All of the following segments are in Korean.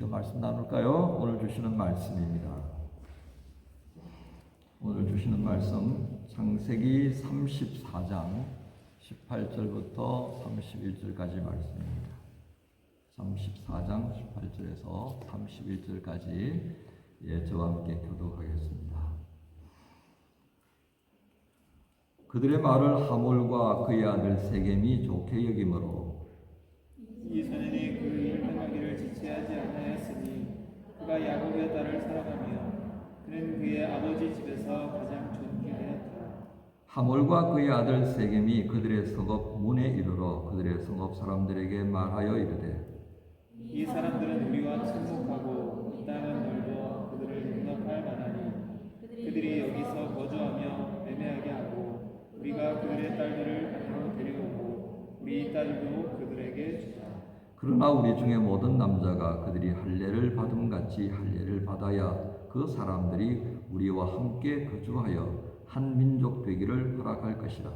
시간 말씀 나눌까요? 오늘 주시는 말씀입니다. 오늘 주시는 말씀 창세기 34장 18절부터 31절까지 말씀입니다. 34장 18절에서 31절까지 저와 함께 교독하겠습니다. 그들의 말을 하몰과 그의 아들 세겜이 좋게 여기므로 이 소년이 그 일 행하기를 지체하지 아니하였으니 그가 야곱의 딸을 사랑하며 그는 그의 아버지 집에서 가장 존귀하였더라. 하몰과 그의 아들 세겜이 그들의 성읍 문에 이르러 그들의 성읍 사람들에게 말하여 이르되 이 사람들은 우리와 친숙하고 이 땅은 넓어 그들을 용납할 만하니 그들이 여기서 거주하며 매매하게 하고 우리가 그들의 딸들을 안으로 데려오고 우리 딸도 그들에게 주자. 그러나 우리 중에 모든 남자가 그들이 할례를 받음같이 할례를 받아야 그 사람들이 우리와 함께 거주하여 한 민족 되기를 허락할 것이라.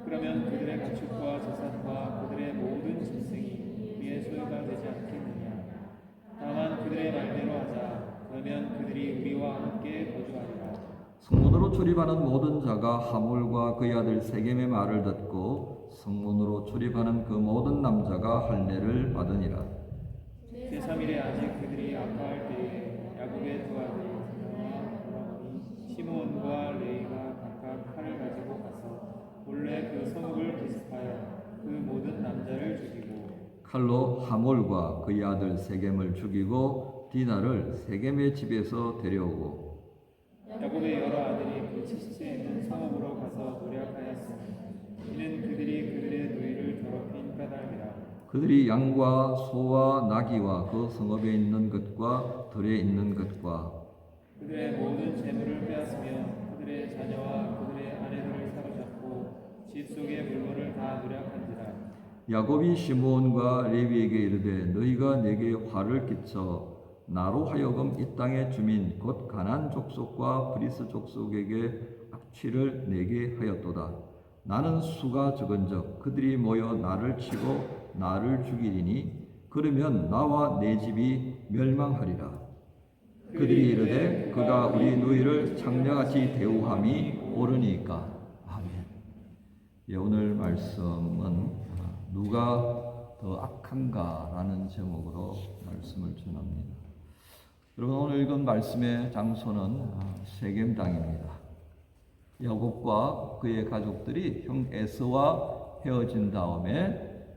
그러면 그들의 가축과 재산과 그들의 모든 짐승이 우리의 소유가 되지 않겠느냐. 다만 그들의 말대로 하자. 그러면 그들이 우리와 함께 거주하리라. 성문으로 출입하는 모든 자가 하몰과 그의 아들 세겜의 말을 듣고 성문으로 출입하는 그 모든 남자가 할례를 받으니라. 제3일에 아직 그들이 아파할 때에 야곱의 두 아들이 디나와 돌아오니 시므온과 레이가 각각 칼을 가지고 가서 본래 그 성읍을 기습하여 그 모든 남자를 죽이고 칼로 하몰과 그의 아들 세겜을 죽이고 디나를 세겜의 집에서 데려오고 야곱의 여러 아들이 그 시체 있는 성읍으로 가서 노력하였으니 이는 그들이 그들의 노예를 더럽힌 까닭이라. 그들이 양과 소와 나귀와 그 성읍에 있는 것과 들에 있는 것과 그들의 모든 재물을 빼앗으며 그들의 자녀와 그들의 아내들을 사로잡고 집 속의 물건을 다 노력한지라. 야곱이 시므온과 레위에게 이르되 너희가 내게 화를 끼쳐 나로 하여금 이 땅의 주민 곧 가나안 족속과 브리스 족속에게 악취를 내게 하였도다. 나는 수가 적은즉 그들이 모여 나를 치고 나를 죽이리니 그러면 나와 내 집이 멸망하리라. 그들이 이르되 그가 우리 누이를 창녀같이 대우함이 옳으니까. 아멘. 오늘 말씀은 누가 더 악한가라는 제목으로 말씀을 전합니다. 여러분, 오늘 읽은 말씀의 장소는 세겜 땅입니다. 야곱과 그의 가족들이 형 에서와 헤어진 다음에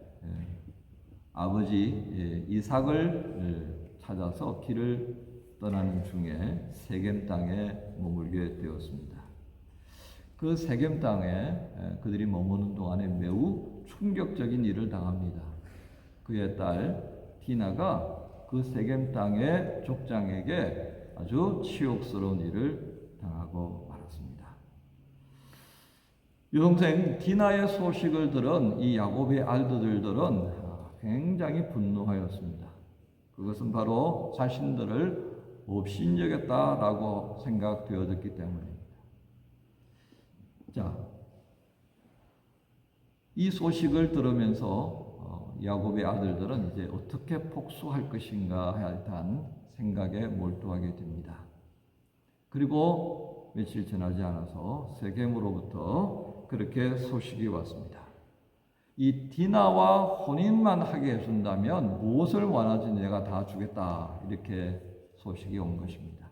아버지 이삭을 찾아서 길을 떠나는 중에 세겜 땅에 머물게 되었습니다. 그 세겜 땅에 그들이 머무는 동안에 매우 충격적인 일을 당합니다. 그의 딸 디나가 그 세겜 땅의 족장에게 아주 치욕스러운 일을 당하고 말았습니다. 여동생 디나의 소식을 들은 이 야곱의 아들들은 굉장히 분노하였습니다. 그것은 바로 자신들을 업신여겼다라고 생각되어졌기 때문입니다. 자, 이 소식을 들으면서 야곱의 아들들은 이제 어떻게 복수할 것인가에 대한 생각에 몰두하게 됩니다. 그리고 며칠 지나지 않아서 세겜으로부터 그렇게 소식이 왔습니다. 이 디나와 혼인만 하게 해준다면 무엇을 원하지 내가 다 주겠다, 이렇게 소식이 온 것입니다.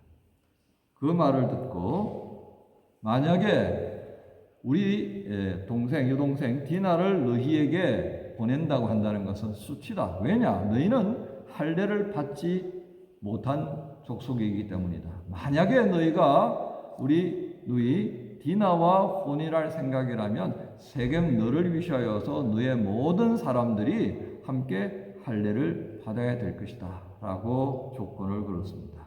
그 말을 듣고 만약에 우리 여동생 디나를 너희에게 보낸다고 한다는 것은 수치다. 왜냐? 너희는 할례를 받지 못한 족속이기 때문이다. 만약에 너희가 우리 누이 디나와 혼인할 생각이라면 세겜 너를 위하여서 너의 모든 사람들이 함께 할례를 받아야 될 것이다 라고 조건을 걸었습니다.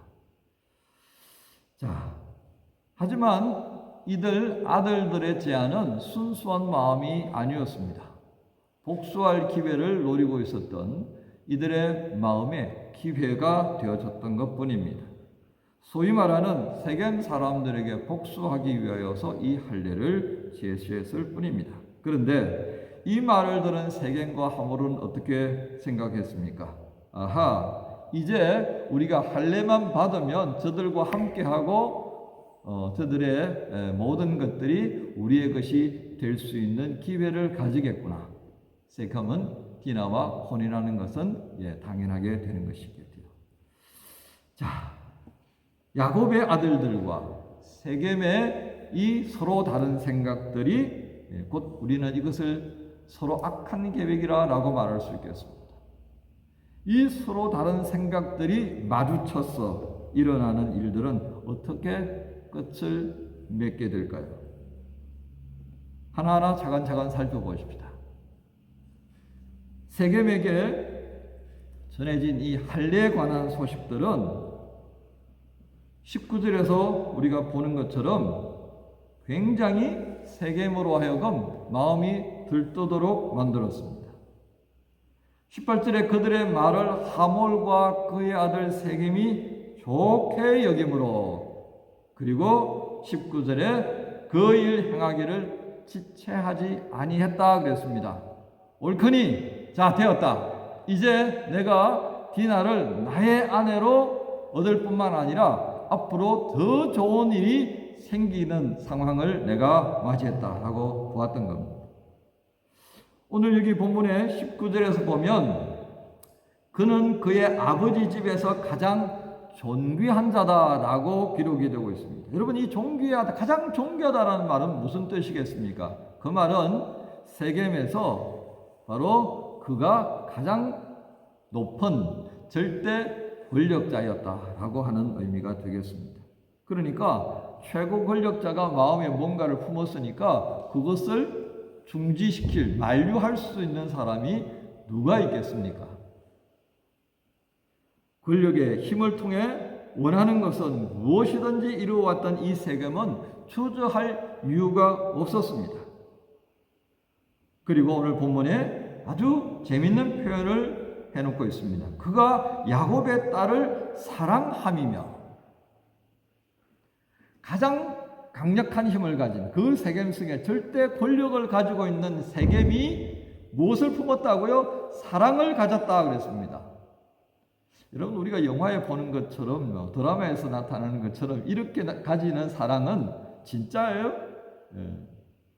자, 하지만 이들 아들들의 제안은 순수한 마음이 아니었습니다. 복수할 기회를 노리고 있었던 이들의 마음에 기회가 되어졌던 것뿐입니다. 소위 말하는 세겜 사람들에게 복수하기 위하여서 이 할례를 제시했을 뿐입니다. 그런데 이 말을 들은 세겜과 하몰은 어떻게 생각했습니까? 아하, 이제 우리가 할례만 받으면 저들과 함께하고 저들의 모든 것들이 우리의 것이 될 수 있는 기회를 가지겠구나. 세컴은 디나와 혼인하는 것은 당연하게 되는 것이겠죠. 자, 야곱의 아들들과 세겜의 이 서로 다른 생각들이 곧 우리는 이것을 서로 악한 계획이라고 말할 수 있겠습니다. 이 서로 다른 생각들이 마주쳐서 일어나는 일들은 어떻게 끝을 맺게 될까요? 하나하나 차근차근 살펴보십시다. 세겜에게 전해진 이 할례에 관한 소식들은 19절에서 우리가 보는 것처럼 굉장히 세겜으로 하여금 마음이 들떠도록 만들었습니다. 18절에 그들의 말을 하몰과 그의 아들 세겜이 좋게 여김으로, 그리고 19절에 그 일 행하기를 지체하지 아니했다 그랬습니다. 옳거니 자 되었다. 이제 내가 디나를 나의 아내로 얻을 뿐만 아니라 앞으로 더 좋은 일이 생기는 상황을 내가 맞이했다라고 보았던 겁니다. 오늘 여기 본문의 19절에서 보면 그는 그의 아버지 집에서 가장 존귀한 자다라고 기록이 되고 있습니다. 여러분, 이 존귀하다, 가장 존귀하다라는 말은 무슨 뜻이겠습니까? 그 말은 세겜에서 바로 그가 가장 높은 절대 권력자였다라고 하는 의미가 되겠습니다. 그러니까 최고 권력자가 마음에 뭔가를 품었으니까 그것을 중지시킬, 만류할 수 있는 사람이 누가 있겠습니까? 권력의 힘을 통해 원하는 것은 무엇이든지 이루어왔던 이 세겜은 주저할 이유가 없었습니다. 그리고 오늘 본문에 아주 재밌는 표현을 해놓고 있습니다. 그가 야곱의 딸을 사랑함이며, 가장 강력한 힘을 가진 그 세겜 성에 절대 권력을 가지고 있는 세겜이 무엇을 품었다고요? 사랑을 가졌다 그랬습니다. 여러분, 우리가 영화에 보는 것처럼, 드라마에서 나타나는 것처럼 이렇게 가지는 사랑은 진짜예요?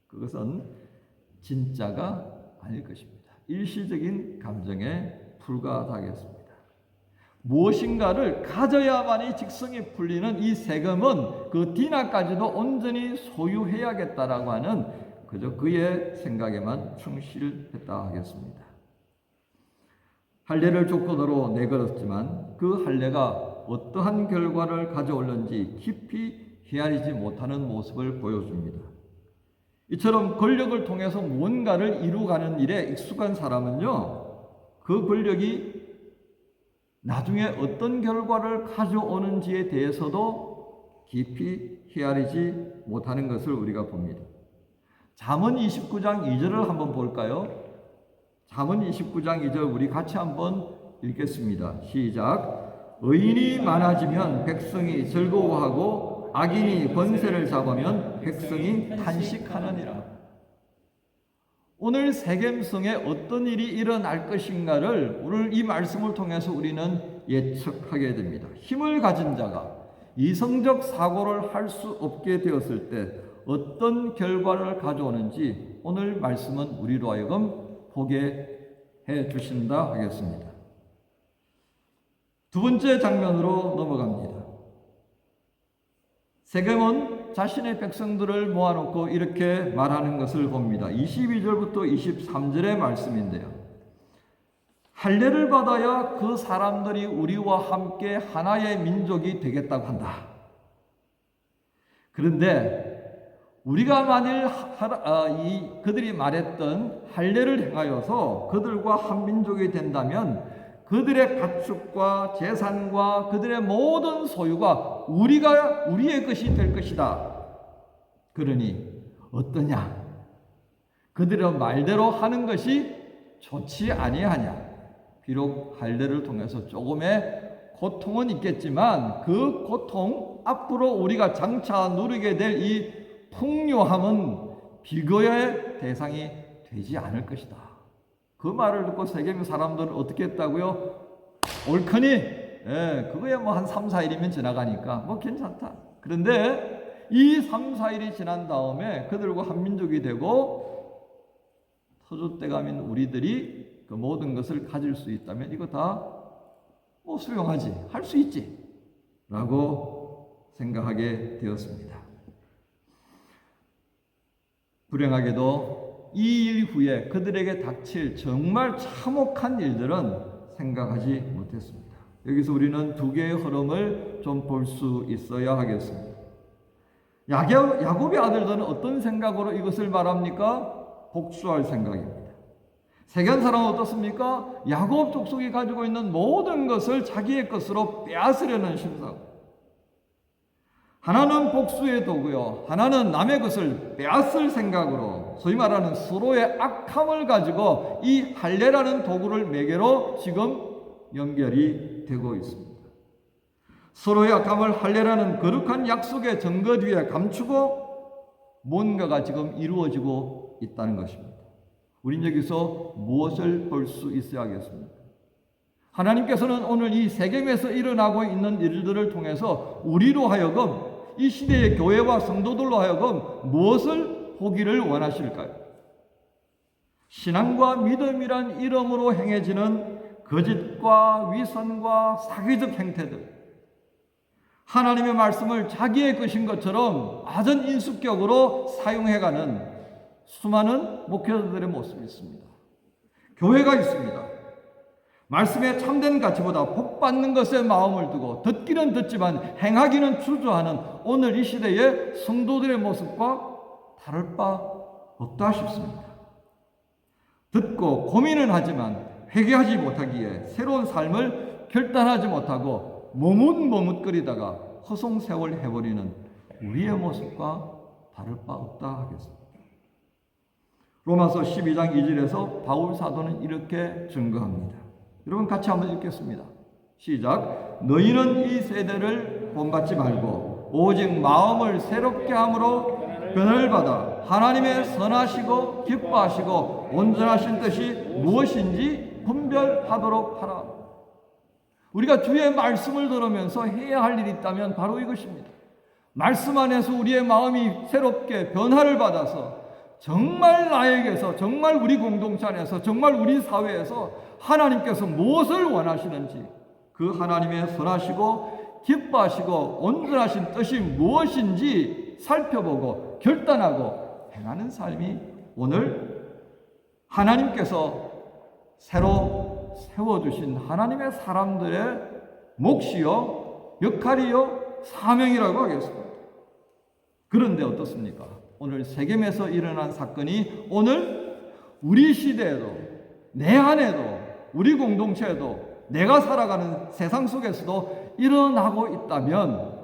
그것은 진짜가 아닐 것입니다. 일시적인 감정에 불과하겠습니다. 무엇인가를 가져야만이 직성이 풀리는 이 세겜은 그 디나까지도 온전히 소유해야겠다라고 하는 그저 그의 생각에만 충실했다 하겠습니다. 할례를 조건으로 내걸었지만 그 할례가 어떠한 결과를 가져올는지 깊이 헤아리지 못하는 모습을 보여줍니다. 이처럼 권력을 통해서 무언가를 이루어가는 일에 익숙한 사람은요, 그 권력이 나중에 어떤 결과를 가져오는지에 대해서도 깊이 헤아리지 못하는 것을 우리가 봅니다. 잠언 29장 2절을 한번 볼까요? 잠언 29장 2절 우리 같이 한번 읽겠습니다. 시작. 의인이 많아지면 백성이 즐거워하고 악인이 권세를 잡으면 백성이 탄식하느니라. 오늘 세겜성에 어떤 일이 일어날 것인가를 오늘 이 말씀을 통해서 우리는 예측하게 됩니다. 힘을 가진 자가 이성적 사고를 할 수 없게 되었을 때 어떤 결과를 가져오는지 오늘 말씀은 우리로 하여금 보게 해 주신다 하겠습니다. 두 번째 장면으로 넘어갑니다. 세겜은 자신의 백성들을 모아놓고 이렇게 말하는 것을 봅니다. 22절부터 23절의 말씀인데요. 할례를 받아야 그 사람들이 우리와 함께 하나의 민족이 되겠다고 한다. 그런데 우리가 만일 그들이 말했던 할례를 행하여서 그들과 한 민족이 된다면 그들의 가축과 재산과 그들의 모든 소유가 우리의 것이 될 것이다. 그러니 어떠냐? 그들의 말대로 하는 것이 좋지 아니하냐? 비록 할례를 통해서 조금의 고통은 있겠지만 그 고통, 앞으로 우리가 장차 누리게 될 이 풍요함은 비교의 대상이 되지 않을 것이다. 그 말을 듣고 세겜 사람들은 어떻게 했다고요? 옳거니 그거야 뭐 한 3, 4일이면 지나가니까 뭐 괜찮다. 그런데 이 3, 4일이 지난 다음에 그들과 한민족이 되고 터줏대감인 우리들이 그 모든 것을 가질 수 있다면 이거 다 뭐 수용하지, 할 수 있지 라고 생각하게 되었습니다. 불행하게도 이 일 후에 그들에게 닥칠 정말 참혹한 일들은 생각하지 못했습니다. 여기서 우리는 두 개의 흐름을 좀 볼 수 있어야 하겠습니다. 야곱의 아들들은 어떤 생각으로 이것을 말합니까? 복수할 생각입니다. 세겜 사람은 어떻습니까? 야곱 족속이 가지고 있는 모든 것을 자기의 것으로 빼앗으려는 심상. 하나는 복수의 도구요, 하나는 남의 것을 빼앗을 생각으로 소위 말하는 서로의 악함을 가지고 이 할례라는 도구를 매개로 지금 연결이 되고 있습니다. 서로의 악함을 할례라는 거룩한 약속의 증거 뒤에 감추고 뭔가가 지금 이루어지고 있다는 것입니다. 우린 여기서 무엇을 볼 수 있어야겠습니까? 하나님께서는 오늘 이 세겜에서 일어나고 있는 일들을 통해서 우리로 하여금 이 시대의 교회와 성도들로 하여금 무엇을 보기를 원하실까요? 신앙과 믿음이란 이름으로 행해지는 거짓과 위선과 사기적 행태들, 하나님의 말씀을 자기의 것인 것처럼 아전 인수격으로 사용해가는 수많은 목회자들의 모습이 있습니다. 교회가 있습니다. 말씀의 참된 가치보다 복 받는 것에 마음을 두고 듣기는 듣지만 행하기는 주저하는 오늘 이 시대의 성도들의 모습과 다를 바 없다 싶습니다. 듣고 고민은 하지만 회개하지 못하기에 새로운 삶을 결단하지 못하고 머뭇머뭇거리다가 허송세월 해버리는 우리의 모습과 다를 바 없다 하겠습니다. 로마서 12장 2절에서 바울 사도는 이렇게 증거합니다. 여러분 같이 한번 읽겠습니다. 시작. 너희는 이 세대를 본받지 말고 오직 마음을 새롭게 함으로 변화를 받아 하나님의 선하시고 기뻐하시고 온전하신 뜻이 무엇인지 분별하도록 하라. 우리가 주의 말씀을 들으면서 해야 할 일이 있다면 바로 이것입니다. 말씀 안에서 우리의 마음이 새롭게 변화를 받아서 정말 나에게서, 정말 우리 공동체 안에서, 정말 우리 사회에서 하나님께서 무엇을 원하시는지, 그 하나님의 선하시고 기뻐하시고 온전하신 뜻이 무엇인지 살펴보고 결단하고 행하는 삶이 오늘 하나님께서 새로 세워주신 하나님의 사람들의 몫이요, 역할이요, 사명이라고 하겠습니다. 그런데 어떻습니까? 오늘 세겜에서 일어난 사건이 오늘 우리 시대에도, 내 안에도, 우리 공동체에도, 내가 살아가는 세상 속에서도 일어나고 있다면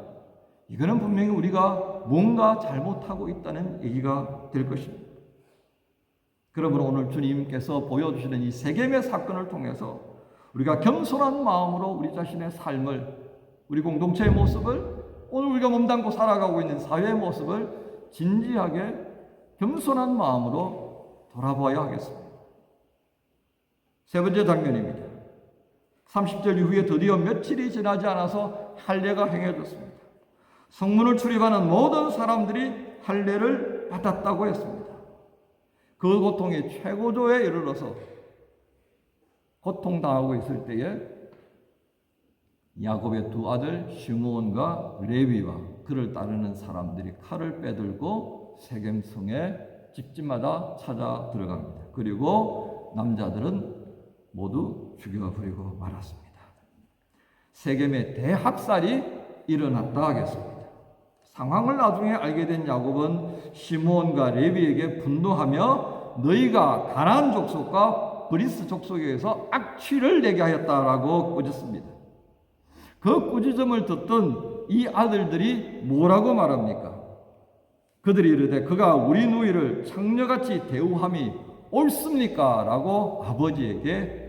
이거는 분명히 우리가 뭔가 잘못하고 있다는 얘기가 될 것입니다. 그러므로 오늘 주님께서 보여주시는 이 세겜의 사건을 통해서 우리가 겸손한 마음으로 우리 자신의 삶을, 우리 공동체의 모습을, 오늘 우리가 몸담고 살아가고 있는 사회의 모습을 진지하게 겸손한 마음으로 돌아봐야 하겠습니다. 세 번째 장면입니다. 30절 이후에 드디어 며칠이 지나지 않아서 할례가 행해졌습니다. 성문을 출입하는 모든 사람들이 할례를 받았다고 했습니다. 그 고통이 최고조에 이르러서 고통당하고 있을 때에 야곱의 두 아들 시므온과 레위와 그를 따르는 사람들이 칼을 빼들고 세겜성에 집집마다 찾아 들어갑니다. 그리고 남자들은 모두 죽여버리고 말았습니다. 세겜의 대학살이 일어났다 하겠습니다. 상황을 나중에 알게 된 야곱은 시므온과 레위에게 분노하며 너희가 가나안 족속과 브리스 족속에서 악취를 내게 하였다라고 꾸짖습니다. 그 꾸짖음을 듣던 이 아들들이 뭐라고 말합니까? 그들이 이르되 그가 우리 누이를 창녀같이 대우함이 옳습니까? 라고 아버지에게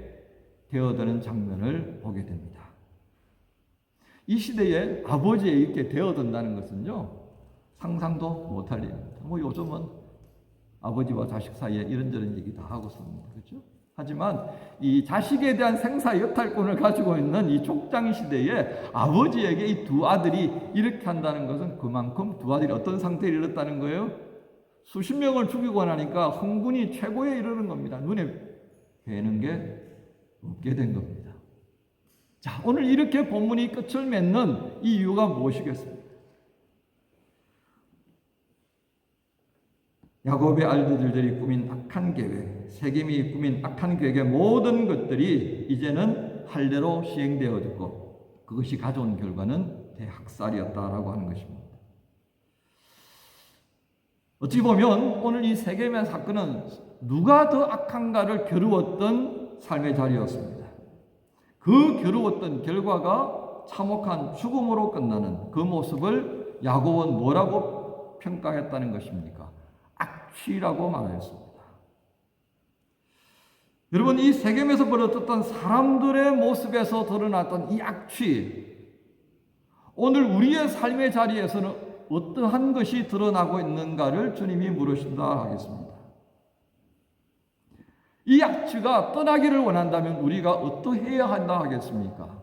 대어드는 장면을 보게 됩니다. 이 시대에 아버지에 이렇게 대어든다는 것은요, 상상도 못할 일입니다. 뭐 요즘은 아버지와 자식 사이에 이런저런 얘기 다 하고 삽니다. 그렇죠? 하지만 이 자식에 대한 생사 여탈권을 가지고 있는 이 족장 시대에 아버지에게 이 두 아들이 이렇게 한다는 것은 그만큼 두 아들이 어떤 상태에 이르렀다는 거예요? 수십 명을 죽이고 나니까 흥분이 최고에 이르는 겁니다. 눈에 뵈는 게 없게 된 겁니다. 자, 오늘 이렇게 본문이 끝을 맺는 이 이유가 무엇이겠습니까? 야곱의 아들들이 꾸민 악한 계획, 세겜이 꾸민 악한 계획의 모든 것들이 이제는 할례로 시행되어졌고 그것이 가져온 결과는 대학살이었다라고 하는 것입니다. 어찌 보면 오늘 이 세겜의 사건은 누가 더 악한가를 겨루었던 삶의 자리였습니다. 그 겨루었던 결과가 참혹한 죽음으로 끝나는 그 모습을 야곱은 뭐라고 평가했다는 것입니까? 악취라고 말했습니다. 여러분, 이 세겜에서 벌어졌던 사람들의 모습에서 드러났던 이 악취, 오늘 우리의 삶의 자리에서는 어떠한 것이 드러나고 있는가를 주님이 물으신다 하겠습니다. 이 악취가 떠나기를 원한다면 우리가 어떠해야 한다 하겠습니까?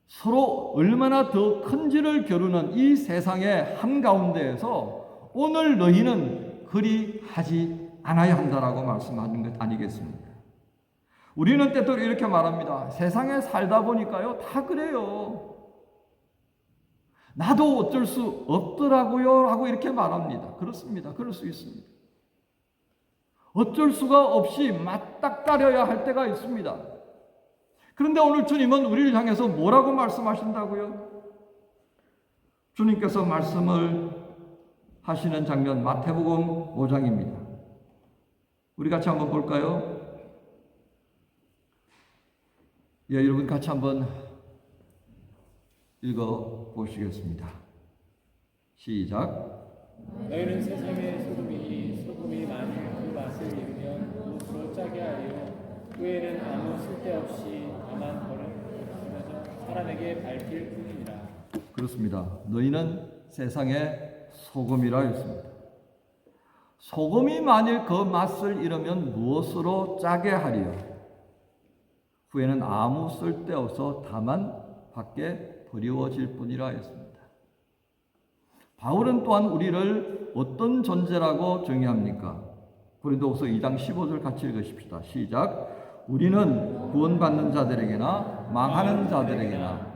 서로 얼마나 더 큰지를 겨루는 이 세상의 한가운데에서 오늘 너희는 그리 하지 않아야 한다라고 말씀하는 것 아니겠습니까? 우리는 때때로 이렇게 말합니다. 세상에 살다 보니까요, 다 그래요. 나도 어쩔 수 없더라고요 라고 이렇게 말합니다. 그렇습니다. 그럴 수 있습니다. 어쩔 수가 없이 맞닥뜨려야 할 때가 있습니다. 그런데 오늘 주님은 우리를 향해서 뭐라고 말씀하신다고요? 주님께서 말씀을 하시는 장면 마태복음 5장입니다. 우리 같이 한번 볼까요? 예, 여러분 같이 한번 읽어 보시겠습니다. 시작. 너희는 세상의 소금이니 소금이 만일 그 맛을 잃으면 무엇으로 짜게 하리요? 후에는 아무 쓸데없이 다만 버려져 사람에게 밟힐 뿐이니라. 그렇습니다. 너희는 세상의 소금이라 했습니다. 소금이 만일 그 맛을 잃으면 무엇으로 짜게 하리요? 후에는 아무 쓸데없어 다만 밖에 버리워질 뿐이라 했습니다. 바울은 또한 우리를 어떤 존재라고 정의합니까? 고린도후서 2장 15절 같이 읽으십시다. 시작. 우리는 구원받는 자들에게나 망하는 자들에게나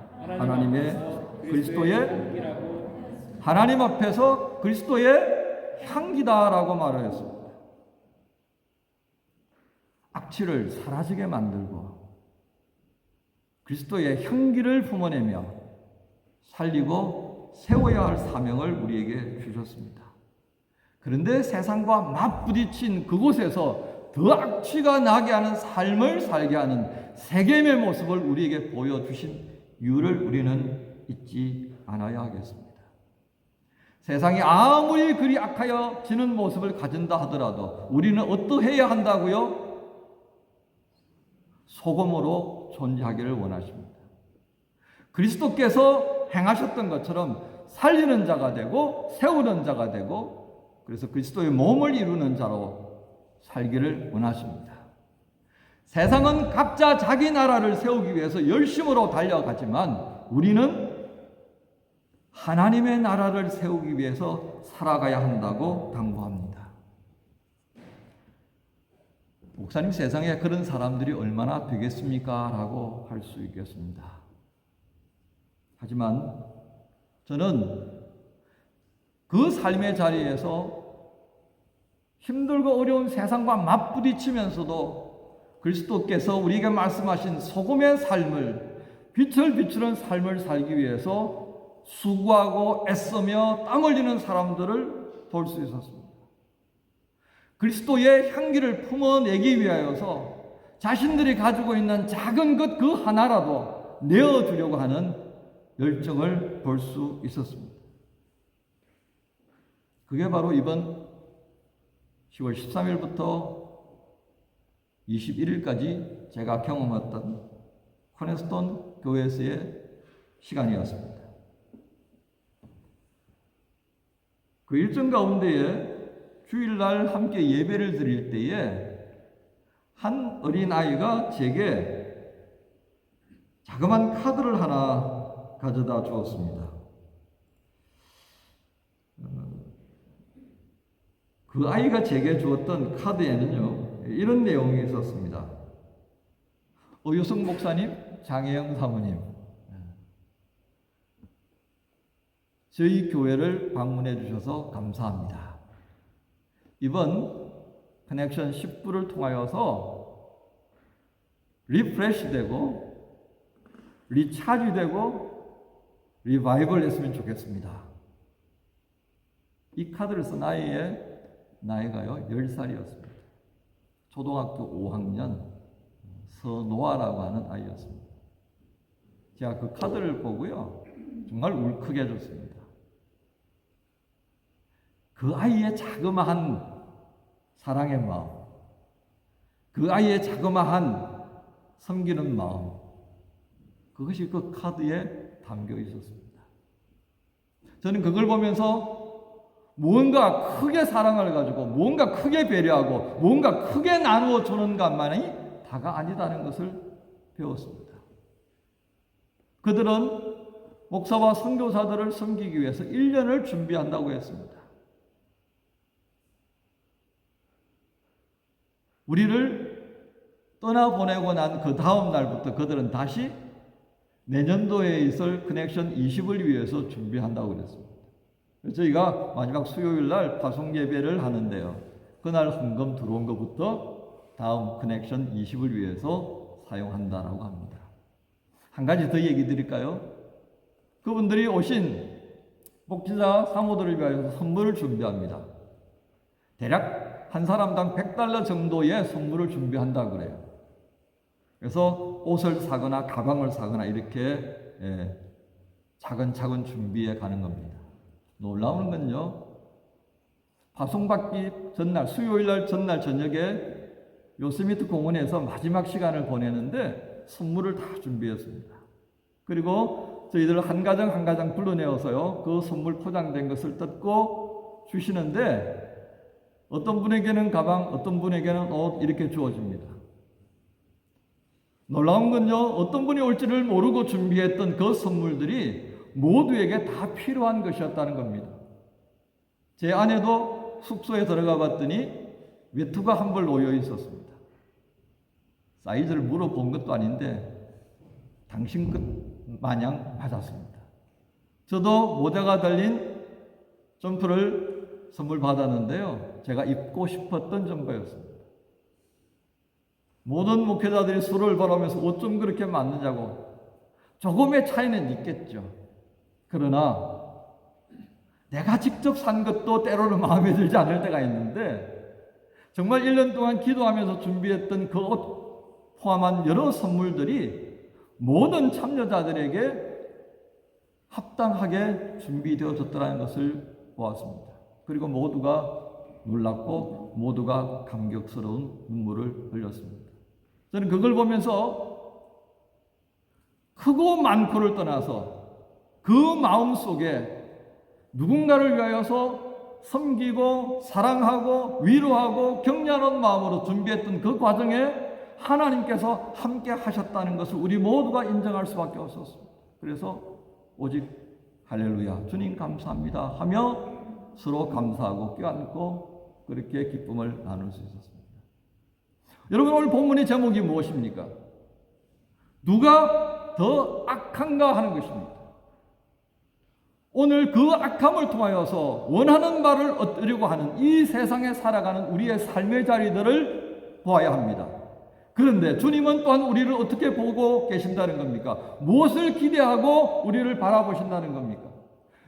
하나님 앞에서 그리스도의 향기다라고 말하였습니다. 악취를 사라지게 만들고 그리스도의 향기를 품어내며 살리고 세워야 할 사명을 우리에게 주셨습니다. 그런데 세상과 맞부딪힌 그곳에서 더 악취가 나게 하는 삶을 살게 하는 세겜의 모습을 우리에게 보여주신 이유를 우리는 잊지 않아야 하겠습니다. 세상이 아무리 그리 악하여지는 모습을 가진다 하더라도 우리는 어떠해야 한다고요? 소금으로 존재하기를 원하십니다. 그리스도께서 행하셨던 것처럼 살리는 자가 되고 세우는 자가 되고 그래서 그리스도의 몸을 이루는 자로 살기를 원하십니다. 세상은 각자 자기 나라를 세우기 위해서 열심으로 달려가지만 우리는 하나님의 나라를 세우기 위해서 살아가야 한다고 당부합니다. 목사님, 세상에 그런 사람들이 얼마나 되겠습니까? 라고 할 수 있겠습니다. 하지만 저는 그 삶의 자리에서 힘들고 어려운 세상과 맞부딪히면서도 그리스도께서 우리에게 말씀하신 소금의 삶을, 빛을 비추는 삶을 살기 위해서 수고하고 애쓰며 땀 흘리는 사람들을 볼 수 있었습니다. 그리스도의 향기를 품어내기 위하여서 자신들이 가지고 있는 작은 것 그 하나라도 내어주려고 하는 열정을 볼 수 있었습니다. 그게 바로 이번 10월 13일부터 21일까지 제가 경험했던 코네스톤 교회에서의 시간이었습니다. 그 일정 가운데에 주일날 함께 예배를 드릴 때에 한 어린아이가 제게 자그만 카드를 하나 가져다 주었습니다. 그 아이가 제게 주었던 카드에는요, 이런 내용이 있었습니다. 어유승 목사님, 장혜영 사모님, 저희 교회를 방문해 주셔서 감사합니다. 이번 커넥션 10부를 통하여서 리프레시 되고 리차지 되고 리바이벌 했으면 좋겠습니다. 이 카드를 쓴 아이의 나이가요 10살이었습니다. 초등학교 5학년 서노아라고 하는 아이였습니다. 제가 그 카드를 보고요 정말 울컥해 졌습니다. 그 아이의 자그마한 사랑의 마음, 그 아이의 자그마한 섬기는 마음, 그것이 그 카드에 담겨 있었습니다. 저는 그걸 보면서 무언가 크게 사랑을 가지고 무언가 크게 배려하고 무언가 크게 나누어 주는 것만이 다가 아니다는 것을 배웠습니다. 그들은 목사와 선교사들을 섬기기 위해서 1년을 준비한다고 했습니다. 우리를 떠나보내고 난 그 다음 날부터 그들은 다시 내년도에 있을 커넥션 20을 위해서 준비한다고 그랬습니다. 저희가 마지막 수요일 날 파송 예배를 하는데요. 그날 헌금 들어온 것부터 다음 커넥션 20을 위해서 사용한다라고 합니다. 한 가지 더 얘기 드릴까요? 그분들이 오신 목회자 사모들을 위하여 선물을 준비합니다. 대략 한 사람당 $100 정도의 선물을 준비한다고 그래요. 그래서 옷을 사거나 가방을 사거나 이렇게 차근차근 준비해 가는 겁니다. 놀라운 건요, 파송받기 전날, 수요일날 전날 저녁에 요스미트 공원에서 마지막 시간을 보내는데 선물을 다 준비했습니다. 그리고 저희들 한 가정 한 가정 불러내어서요, 그 선물 포장된 것을 뜯고 주시는데 어떤 분에게는 가방, 어떤 분에게는 옷 이렇게 주어집니다. 놀라운 건요, 어떤 분이 올지를 모르고 준비했던 그 선물들이 모두에게 다 필요한 것이었다는 겁니다. 제 아내도 숙소에 들어가 봤더니 외투가 한 벌 놓여 있었습니다. 사이즈를 물어본 것도 아닌데 당신 것 마냥 맞았습니다. 저도 모자가 달린 점퍼를 선물 받았는데요, 제가 입고 싶었던 점퍼였습니다. 모든 목회자들이 수를 바라면서 어쩜 그렇게 맞느냐고 조금의 차이는 있겠죠. 그러나 내가 직접 산 것도 때로는 마음에 들지 않을 때가 있는데 정말 1년 동안 기도하면서 준비했던 그 옷 포함한 여러 선물들이 모든 참여자들에게 합당하게 준비되어졌다는 것을 보았습니다. 그리고 모두가 놀랐고 모두가 감격스러운 눈물을 흘렸습니다. 저는 그걸 보면서 크고 많고를 떠나서 그 마음 속에 누군가를 위하여서 섬기고 사랑하고 위로하고 격려하는 마음으로 준비했던 그 과정에 하나님께서 함께 하셨다는 것을 우리 모두가 인정할 수밖에 없었습니다. 그래서 오직 할렐루야 주님 감사합니다 하며 서로 감사하고 껴안고 그렇게 기쁨을 나눌 수 있었습니다. 여러분, 오늘 본문의 제목이 무엇입니까? 누가 더 악한가 하는 것입니다. 오늘 그 악함을 통하여서 원하는 바를 얻으려고 하는 이 세상에 살아가는 우리의 삶의 자리들을 보아야 합니다. 그런데 주님은 또한 우리를 어떻게 보고 계신다는 겁니까? 무엇을 기대하고 우리를 바라보신다는 겁니까?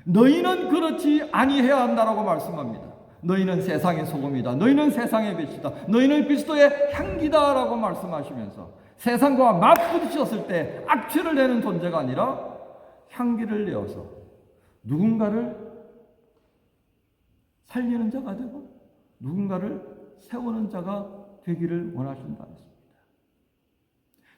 너희는 그렇지 아니해야 한다라고 말씀합니다. 너희는 세상의 소금이다. 너희는 세상의 빛이다. 너희는 그리스도의 향기다라고 말씀하시면서 세상과 맞부딪혔을 때 악취를 내는 존재가 아니라 향기를 내어서 누군가를 살리는 자가 되고 누군가를 세우는 자가 되기를 원하신다 했습니다.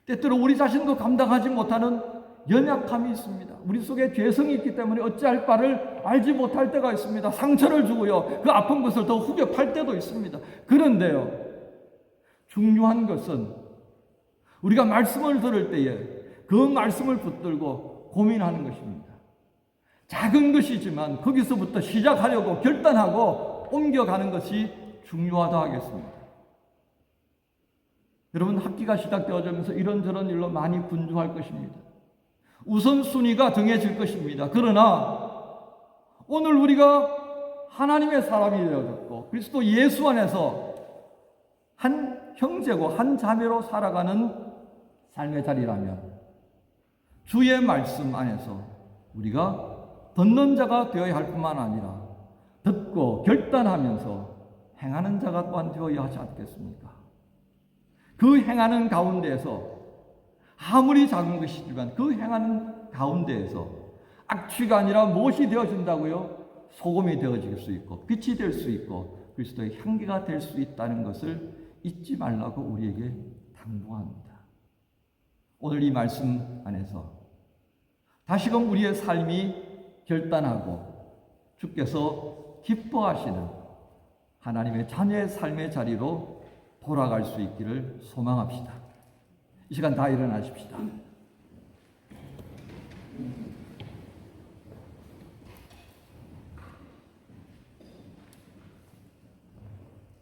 때때로 우리 자신도 감당하지 못하는 연약함이 있습니다. 우리 속에 죄성이 있기 때문에 어찌할 바를 알지 못할 때가 있습니다. 상처를 주고요, 그 아픈 것을 더 후벼 팔 때도 있습니다. 그런데요, 중요한 것은 우리가 말씀을 들을 때에 그 말씀을 붙들고 고민하는 것입니다. 작은 것이지만 거기서부터 시작하려고 결단하고 옮겨가는 것이 중요하다 하겠습니다. 여러분, 학기가 시작되어지면서 이런저런 일로 많이 분주할 것입니다. 우선순위가 정해질 것입니다. 그러나 오늘 우리가 하나님의 사람이 되어졌고 그리스도 예수 안에서 한 형제고 한 자매로 살아가는 삶의 자리라면 주의 말씀 안에서 우리가 듣는 자가 되어야 할 뿐만 아니라 듣고 결단하면서 행하는 자가 또한 되어야 하지 않겠습니까? 그 행하는 가운데에서 아무리 작은 것이지만 그 행하는 가운데에서 악취가 아니라 무엇이 되어진다고요? 소금이 되어질 수 있고 빛이 될 수 있고 그리스도의 향기가 될 수 있다는 것을 잊지 말라고 우리에게 당부합니다. 오늘 이 말씀 안에서 다시금 우리의 삶이 결단하고 주께서 기뻐하시는 하나님의 자녀의 삶의 자리로 돌아갈 수 있기를 소망합시다. 이 시간 다 일어나십시다.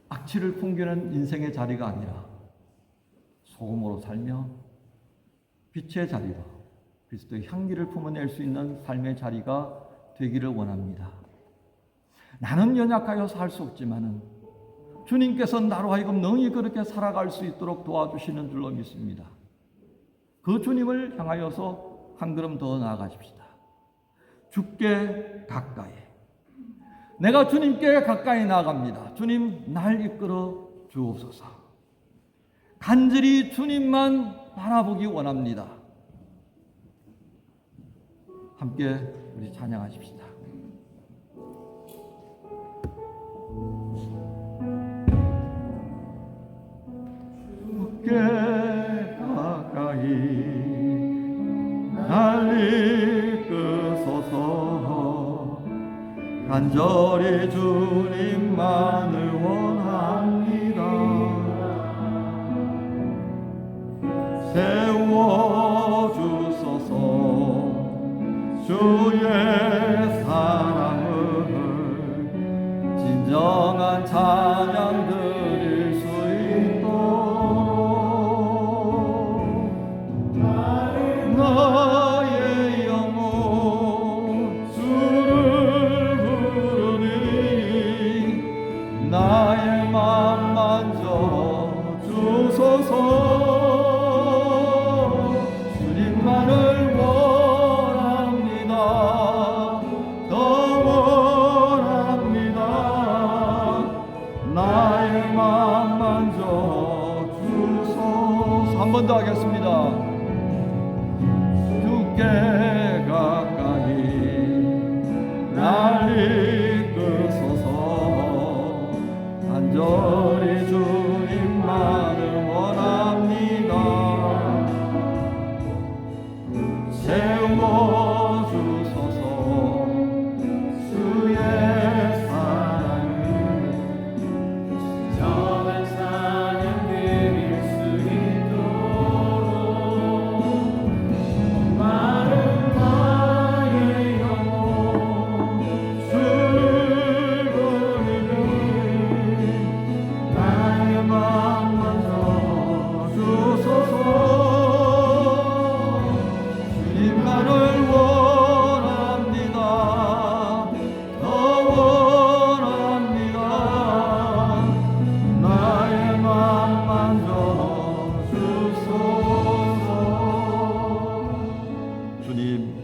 악취를 풍기는 인생의 자리가 아니라 소금으로 살며 빛의 자리로 그리스도의 향기를 품어낼 수 있는 삶의 자리가 되기를 원합니다. 나는 연약하여서 할 수 없지만은 주님께서 나로 하여금 능히 그렇게 살아갈 수 있도록 도와주시는 줄로 믿습니다. 그 주님을 향하여서 한 걸음 더 나아가십시다. 주께 가까이. 내가 주님께 가까이 나아갑니다. 주님, 날 이끌어 주옵소서. 간절히 주님만 바라보기 원합니다. 함께 우리 찬양하십시다. 주께 가까이 날 이끄소서. 간절히 주님만을 원합니다. 세워주소서. 주의 사랑을 진정한 찬양 드릴 수 있도록 나의 영혼 주를 부르니 나의 맘 만져 주소서. 주님만을 원합니다. 더 원합니다. 나의 맘 만져 주소서. 한 번 더 하겠습니다. 주께 가까이 날 이끄소서. 간절히 주님만을 원합니다. 세워주소서. 주의 사랑을 진정한 찬양 드릴 수 있도록 마른 나의 영혼 주를 부르니 나의 맘 만져 주소서. 주님만을 원합니다. 더 원합니다. 나의 맘 만져 주소서. 주님,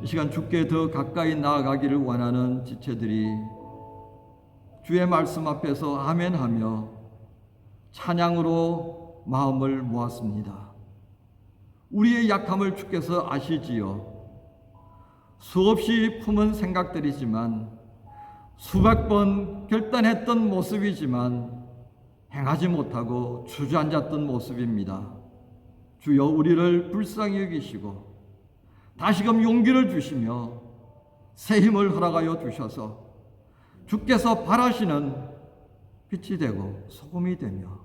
이 시간 주께 더 가까이 나아가기를 원하는 지체들이 주의 말씀 앞에서 아멘하며 찬양으로 마음을 모았습니다. 우리의 약함을 주께서 아시지요. 수없이 품은 생각들이지만 수백 번 결단했던 모습이지만 행하지 못하고 주저앉았던 모습입니다. 주여, 우리를 불쌍히 여기시고 다시금 용기를 주시며 새 힘을 허락하여 주셔서 주께서 바라시는 빛이 되고 소금이 되며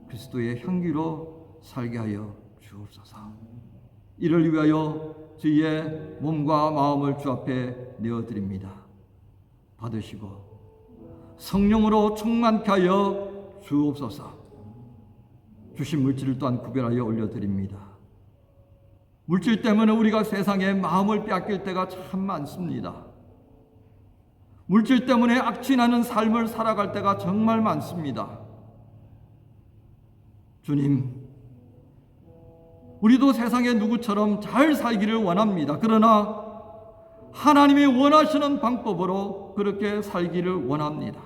그리스도의 향기로 살게 하여 주옵소서. 이를 위하여 저희의 몸과 마음을 주 앞에 내어드립니다. 받으시고 성령으로 충만케 하여 주옵소서. 주신 물질을 또한 구별하여 올려드립니다. 물질 때문에 우리가 세상에 마음을 빼앗길 때가 참 많습니다. 물질 때문에 악취나는 삶을 살아갈 때가 정말 많습니다. 주님, 우리도 세상의 누구처럼 잘 살기를 원합니다. 그러나 하나님이 원하시는 방법으로 그렇게 살기를 원합니다.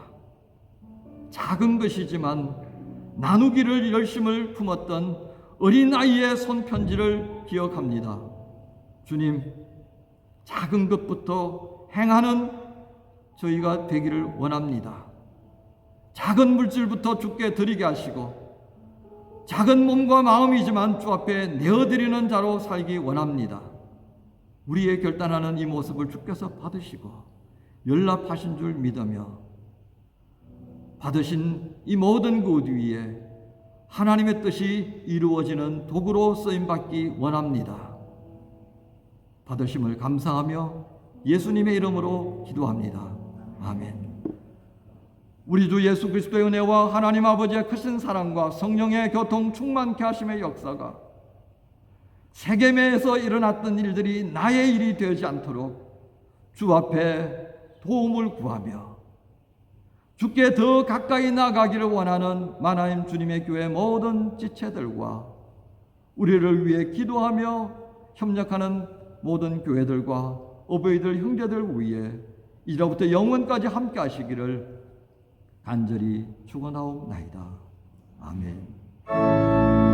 작은 것이지만 나누기를 열심을 품었던 어린아이의 손편지를 기억합니다. 주님, 작은 것부터 행하는 저희가 되기를 원합니다. 작은 물질부터 주께 드리게 하시고 작은 몸과 마음이지만 주 앞에 내어드리는 자로 살기 원합니다. 우리의 결단하는 이 모습을 주께서 받으시고 연락하신 줄 믿으며 받으신 이 모든 것 위에 하나님의 뜻이 이루어지는 도구로 쓰임받기 원합니다. 받으심을 감사하며 예수님의 이름으로 기도합니다. 아멘. 우리 주 예수 그리스도의 은혜와 하나님 아버지의 크신 사랑과 성령의 교통 충만케 하심의 역사가 세계에서 일어났던 일들이 나의 일이 되지 않도록 주 앞에 도움을 구하며 주께 더 가까이 나가기를 원하는 만화임 주님의 교회 모든 지체들과 우리를 위해 기도하며 협력하는 모든 교회들과 어버이들 형제들 위해 이제부터 영원까지 함께 하시기를 간절히 축원하옵나이다. 아멘.